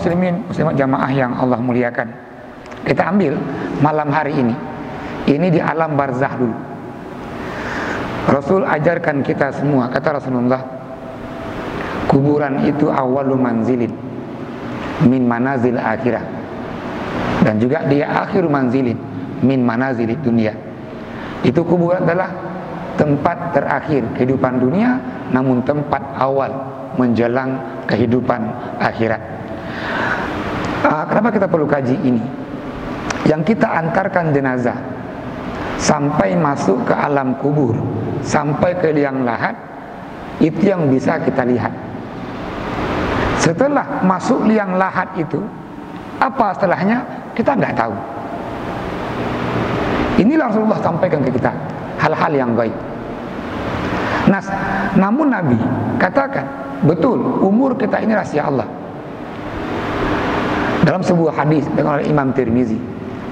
muslimin, muslimat jamaah yang Allah muliakan, kita ambil malam hari ini di alam barzah dulu. Rasul ajarkan kita semua, kata Rasulullah, kuburan itu awalu manzilin min manazil akhirah, dan juga dia akhiru manzilin min manazil dunia. Itu kuburan adalah tempat terakhir kehidupan dunia, namun tempat awal menjelang kehidupan akhirat. Kenapa kita perlu kaji ini? Yang kita antarkan jenazah sampai masuk ke alam kubur, sampai ke liang lahat, itu yang bisa kita lihat. Setelah masuk liang lahat itu, apa setelahnya kita nggak tahu. Inilah Rasulullah sampaikan ke kita hal-hal yang gaib. Namun Nabi katakan, betul, umur kita ini rahasia Allah. Dalam sebuah hadis dengan Imam Tirmizi,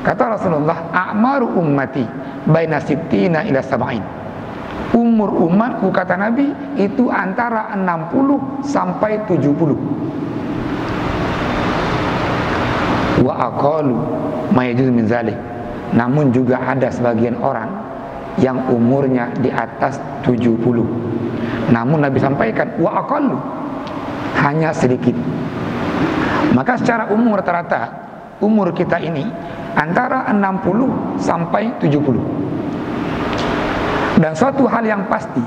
kata Rasulullah, a'maru ummati baina sittina ila sab'in. Umur umatku, kata Nabi, itu antara 60 sampai 70. Wa aqalu ma yajuz min zalik. Namun juga ada sebagian orang yang umurnya di atas 70. Namun Nabi sampaikan, wa aqallu, hanya sedikit. Maka secara umum rata-rata umur kita ini antara 60 sampai 70. Dan suatu hal yang pasti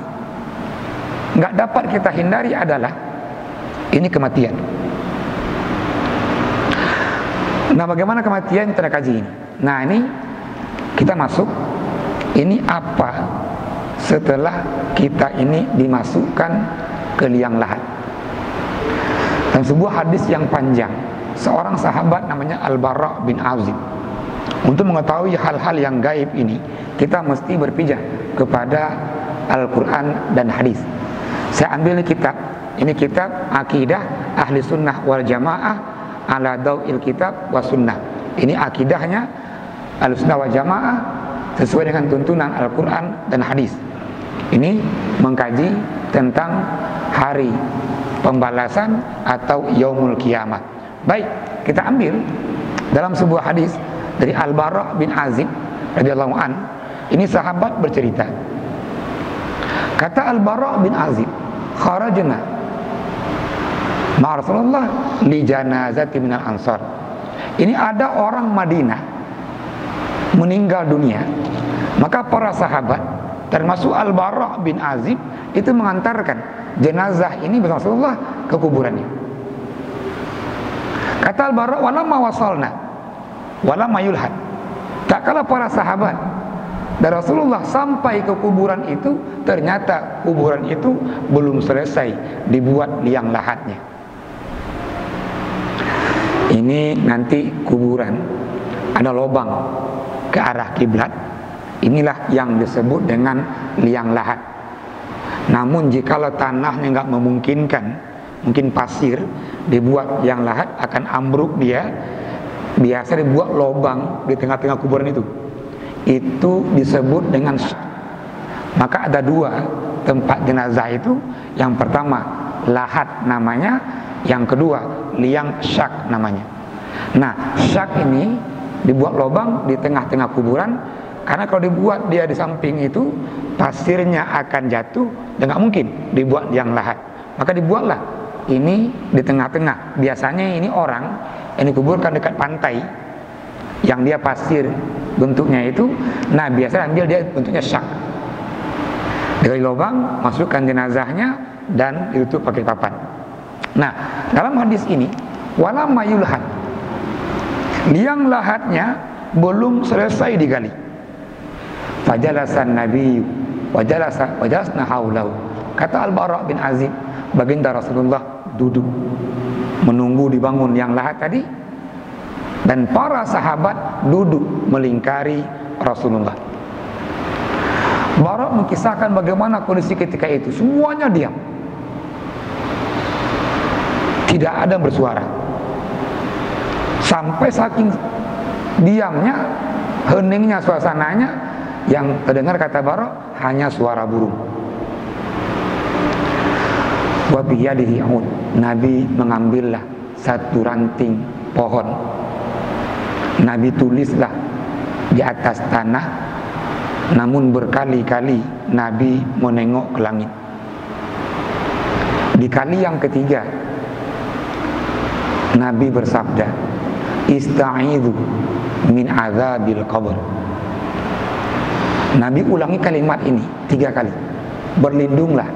nggak dapat kita hindari adalah ini kematian. Nah, bagaimana kematian kita kaji ini? Nah, ini kita masuk, ini apa setelah kita ini dimasukkan ke liang lahat. Dan sebuah hadis yang panjang, seorang sahabat namanya Al-Bara bin Azib. Untuk mengetahui hal-hal yang gaib ini, kita mesti berpijak kepada Al-Quran dan hadis. Saya ambil kitab, ini kitab Akidah Ahli Sunnah wal Jamaah ala Daw'il Kitab wa Sunnah. Ini akidahnya Ahli Sunnah wal Jamaah sesuai dengan tuntunan Al-Quran dan hadis. Ini mengkaji tentang hari pembalasan atau yaumul kiamat. Baik, kita ambil dalam sebuah hadis dari Al-Bara bin Azib radhiyallahu an. Ini sahabat bercerita. Kata Al-Bara bin Azib, kharajna ma Rasulullah li janazati minal ansar. Ini ada orang Madinah meninggal dunia. Maka para sahabat termasuk Al-Bara bin Azib itu mengantarkan jenazah ini bersama Rasulullah ke kuburannya. Kata Al-Bara, walamma wasalna walamma yulhad. Tak kala para sahabat dan Rasulullah sampai ke kuburan itu, ternyata kuburan itu belum selesai dibuat liang lahatnya. Ini nanti kuburan ada lubang ke arah kiblat. Inilah yang disebut dengan liang lahat. Namun jikalau tanahnya nggak memungkinkan, mungkin pasir, dibuat liang lahat akan ambruk dia. Biasa dibuat lubang di tengah-tengah kuburan itu. Itu disebut dengan syak. Maka ada dua tempat jenazah itu. Yang pertama lahat namanya, yang kedua liang syak namanya. Nah, syak ini dibuat lubang di tengah-tengah kuburan, karena kalau dibuat dia di samping itu, pasirnya akan jatuh dan nggak mungkin dibuat liang lahat. Maka dibuatlah ini di tengah-tengah. Biasanya ini orang yang dikuburkan dekat pantai yang dia pasir bentuknya itu. Nah, biasanya ambil dia bentuknya syak. Dari lubang masukkan jenazahnya dan ditutup pakai papan. Nah, dalam hadis ini wala mayulhat, liang lahatnya belum selesai digali. Fajalasan Nabi wajalasna haulahu. Kata Al-Bara bin Azib, baginda Rasulullah duduk menunggu dibangun liang lahat tadi, dan para sahabat duduk melingkari Rasulullah. Bara mengisahkan bagaimana kondisi ketika itu. Semuanya diam, tidak ada yang bersuara. Sampai saking diamnya, heningnya suasananya, yang terdengar, kata Bara, hanya suara burung. Wa biyadihi aud. Nabi mengambillah satu ranting pohon. Nabi tulislah di atas tanah, namun berkali-kali Nabi menengok ke langit. Di kali yang ketiga Nabi bersabda, "Ista'idhu min azabil qabr." Nabi ulangi kalimat ini 3 kali. Berlindunglah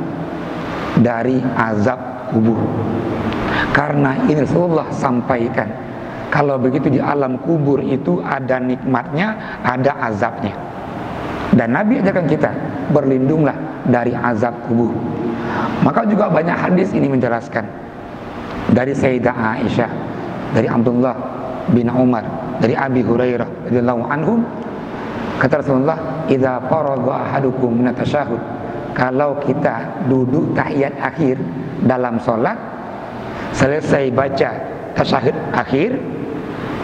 dari azab kubur. Karena ini Rasulullah sampaikan, kalau begitu di alam kubur itu ada nikmatnya, ada azabnya. Dan Nabi ajarkan kita, berlindunglah dari azab kubur. Maka juga banyak hadis ini menjelaskan. Dari Sayyidah Aisyah, dari Abdullah bin Umar, dari Abi Hurairah radhiyallahu anhum, kata Rasulullah, "Idza faragha ahadukum min at-tasyahhud," kalau kita duduk tahiyat akhir dalam sholat, selesai baca tasyahud akhir,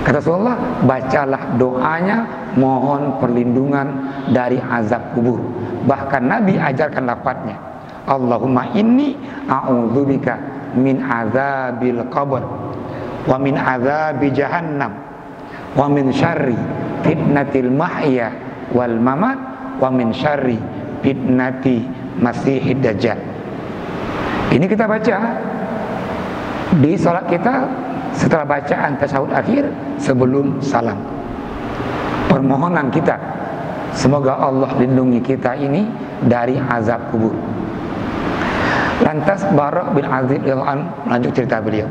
kata Rasulullah, bacalah doanya mohon perlindungan dari azab kubur. Bahkan Nabi ajarkan lafadznya, "Allahumma inni a'udzubika min azabil qabr wa min azabi jahannam wa min syarri fitnatil mahya wal mamat wa min syarri fitnati masihid dajjal." Ini kita baca di salat kita setelah bacaan tasyahud akhir sebelum salam. Permohonan kita, semoga Allah lindungi kita ini dari azab kubur. Lantas Bara' bin Azib radhiyallahu anhu melanjut cerita beliau.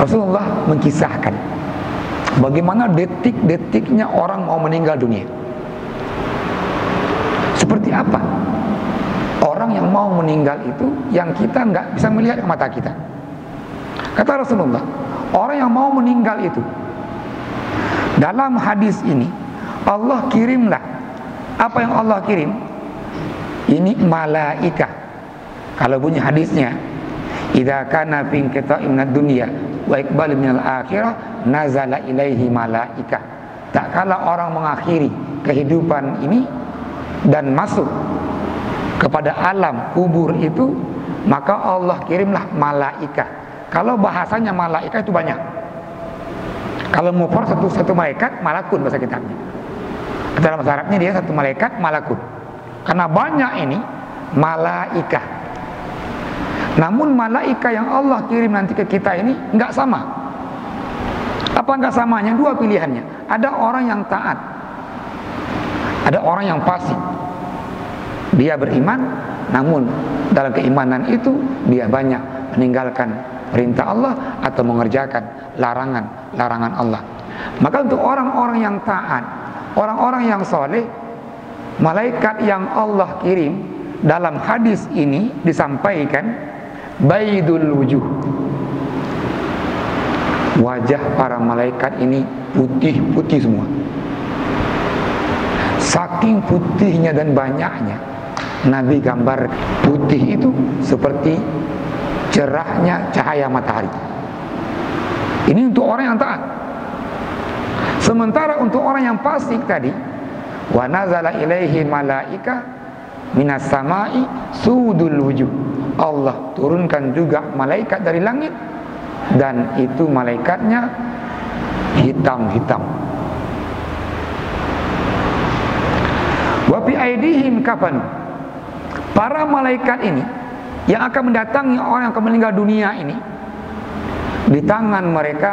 Rasulullah mengisahkan bagaimana detik-detiknya orang mau meninggal dunia. Seperti apa orang yang mau meninggal itu yang kita nggak bisa melihat ke mata kita. Kata Rasulullah, orang yang mau meninggal itu, dalam hadis ini Allah kirimlah, apa yang Allah kirim? Ini malaika. Kalau bunyi hadisnya, "Idza kana fi inqita'in minad dunya wa iqbal minal akhirah nazala ilaihi malaika." Tak kala orang mengakhiri kehidupan ini dan masuk kepada alam kubur itu, maka Allah kirimlah malaika. Kalau bahasanya malaika itu banyak. Kalau mufrad satu malaikat, malakun bahasa kitabnya. Dalam bahasa Arabnya dia satu malaikat, malakun. Karena banyak ini malaika. Namun malaika yang Allah kirim nanti ke kita ini enggak sama. Apa enggak samanya? 2 pilihannya. Ada orang yang taat, ada orang yang fasik. Dia beriman, namun dalam keimanan itu dia banyak meninggalkan perintah Allah atau mengerjakan larangan Allah. Maka untuk orang-orang yang taat, orang-orang yang soleh, malaikat yang Allah kirim dalam hadis ini disampaikan baydul wujuh. Wajah para malaikat ini putih-putih semua. Saking putihnya dan banyaknya, Nabi gambar putih itu seperti cerahnya cahaya matahari. Ini untuk orang yang taat. Sementara untuk orang yang fasik tadi, wa nazala ilaihi malaika minas samai sudul wujuh. Allah turunkan juga malaikat dari langit, dan itu malaikatnya hitam-hitam. Wa fi aidihim kafan. Para malaikat ini yang akan mendatangi orang yang akan meninggal dunia ini, di tangan mereka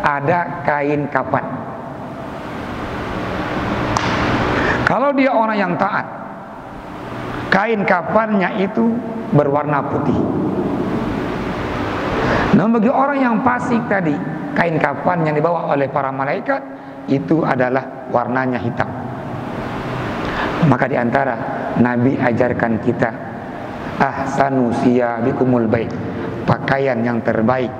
ada kain kafan. Kalau dia orang yang taat, kain kafannya itu berwarna putih. Namun bagi orang yang fasik tadi, kain kafan yang dibawa oleh para malaikat itu adalah warnanya hitam. Maka di antara Nabi ajarkan kita, ahsanu siyabikumul baik, pakaian yang terbaik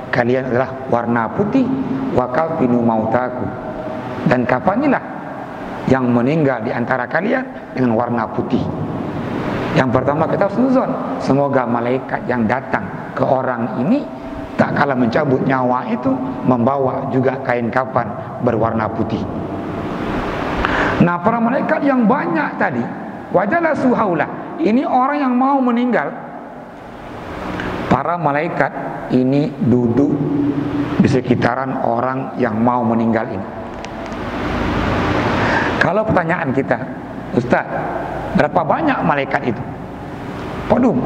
kalian adalah warna putih, wa kafinu mautaku, dan kafanilah yang meninggal di antara kalian dengan warna putih. Yang pertama kita suzon, semoga malaikat yang datang ke orang ini tak kala mencabut nyawa itu membawa juga kain kafan berwarna putih. Nah, para malaikat yang banyak tadi, wajala suhaula, ini orang yang mau meninggal Para malaikat ini duduk di sekitaran orang yang mau meninggal ini. Kalau pertanyaan kita, Ustaz, berapa banyak malaikat itu? Podum,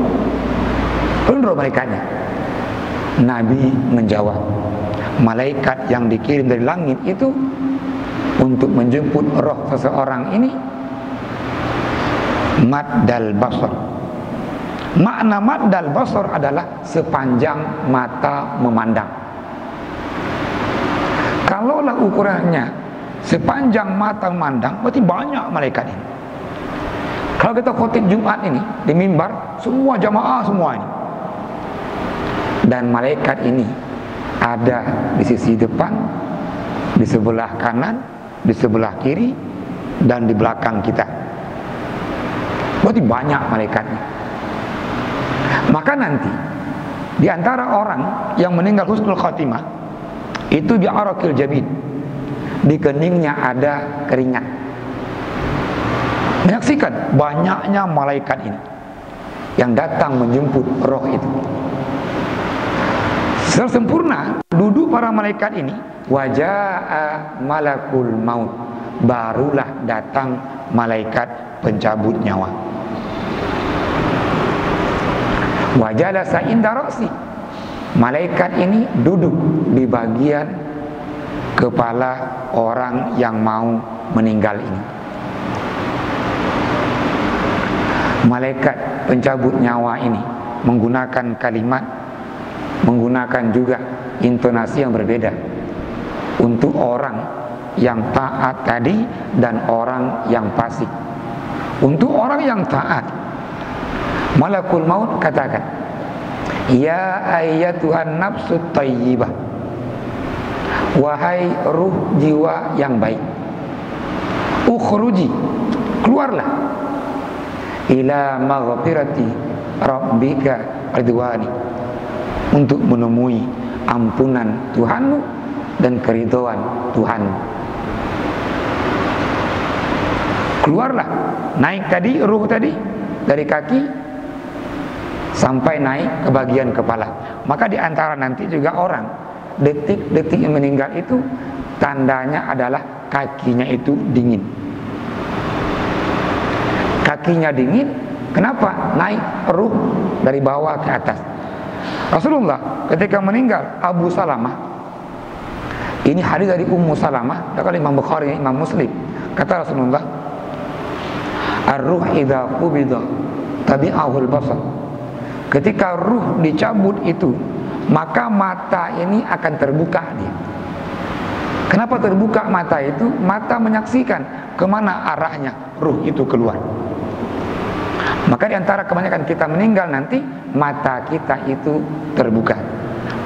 berapa malaikatnya? Nabi menjawab, malaikat yang dikirim dari langit itu untuk menjemput roh seseorang ini maddal basar. Makna maddal basar adalah sepanjang mata memandang. Kalaulah ukurannya sepanjang mata memandang, berarti banyak malaikat ini. Kalau kita khotib Jumat ini di mimbar, semua jamaah semua ini, dan malaikat ini ada di sisi depan, di sebelah kanan, di sebelah kiri, dan di belakang kita. Berarti banyak malaikatnya. Maka nanti di antara orang yang meninggal husnul khatimah itu di arakil jabin, di keningnya ada keringat. Menyaksikan banyaknya malaikat ini yang datang menjemput roh itu. Secara sempurna duduk para malaikat ini, waja'a malakul maut, barulah datang malaikat pencabut nyawa. Wajalasa inda ra'si, malaikat ini duduk di bagian kepala orang yang mau meninggal ini. Malaikat pencabut nyawa ini menggunakan kalimat, menggunakan juga intonasi yang berbeda untuk orang yang taat tadi dan orang yang fasik. Untuk orang yang taat, malakul maut katakan, ya ayyatuhan nafsut tayyibah, wahai ruh jiwa yang baik, ukhruji, keluarlah, ila maghfirati rabbika ridwani, untuk menemui ampunan Tuhanmu dan keridhaan Tuhan. Keluarlah, naik tadi, ruh tadi dari kaki sampai naik ke bagian kepala. Maka di antara nanti juga orang detik-detik yang meninggal itu tandanya adalah kakinya itu dingin. Kakinya dingin, kenapa? Naik ruh dari bawah ke atas. Rasulullah ketika meninggal, Abu Salamah, ini hadis dari Ummu Salamah, dari Imam Bukhari, Imam Muslim, kata Rasulullah, ar-ruh idza qubida tabi'ahul basar. Ketika ruh dicabut itu, maka mata ini akan terbuka dia. Kenapa terbuka mata itu? Mata menyaksikan kemana arahnya ruh itu keluar. Maka di antara kebanyakan kita meninggal nanti, mata kita itu terbuka.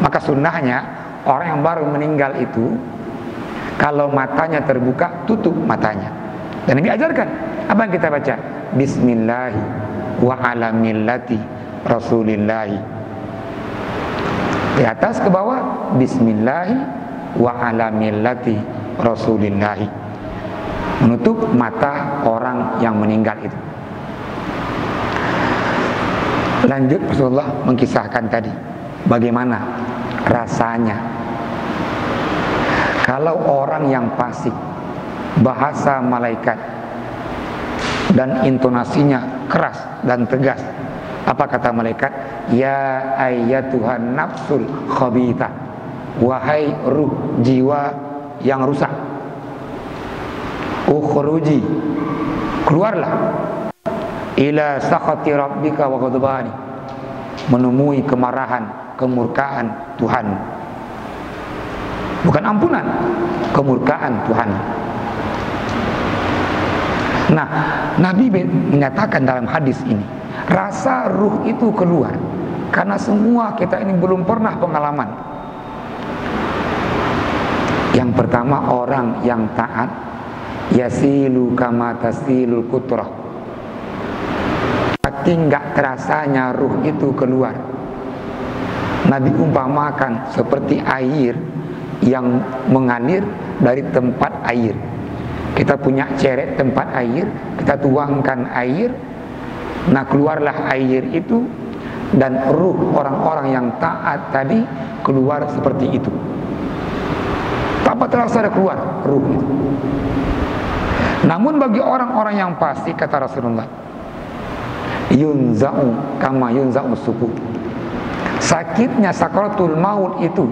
Maka sunnahnya orang yang baru meninggal itu, kalau matanya terbuka, tutup matanya. Dan Nabi ajarkan, apa yang kita baca? Bismillahi wa ala millati Rasulillahi. Di atas ke bawah, Bismillahi wa ala millati Rasulillahi. Menutup mata orang yang meninggal itu. Lanjut Rasulullah mengkisahkan tadi bagaimana rasanya kalau orang yang fasik, bahasa malaikat dan intonasinya keras dan tegas. Apa kata malaikat? Ya ayyatuhan nafsul khabithah, wahai ruh jiwa yang rusak, ukhruji, keluarlah, ila sakhati rabbika wa ghadabani, menemui kemarahan, kemurkaan Tuhan. Bukan ampunan, kemurkaan Tuhan. Nah, Nabi menyatakan dalam hadis ini, rasa ruh itu keluar karena semua kita ini belum pernah pengalaman. Yang pertama, orang yang taat, yasilu kama tasilul kutrah, tapi nggak terasanya ruh itu keluar. Nabi umpamakan seperti air yang mengalir dari tempat air. Kita punya ceret tempat air, kita tuangkan air, nah keluarlah air itu dan ruh orang-orang yang taat tadi keluar seperti itu. Tanpa terasa ada keluar ruh itu. Namun bagi orang-orang yang fasik, kata Rasulullah, yunza'u kama yunza'u suku. Sakitnya sakaratul maut itu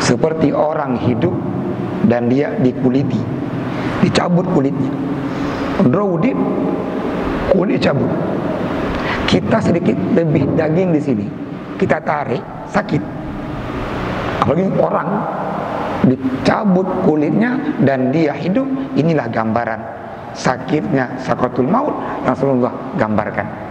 seperti orang hidup dan dia dikuliti, dicabut kulitnya. Draudip, kulit cabut. Kita sedikit lebih daging di sini, kita tarik, sakit. Apalagi orang dicabut kulitnya dan dia hidup. Inilah gambaran sakitnya sakaratul maut yang Rasulullah gambarkan.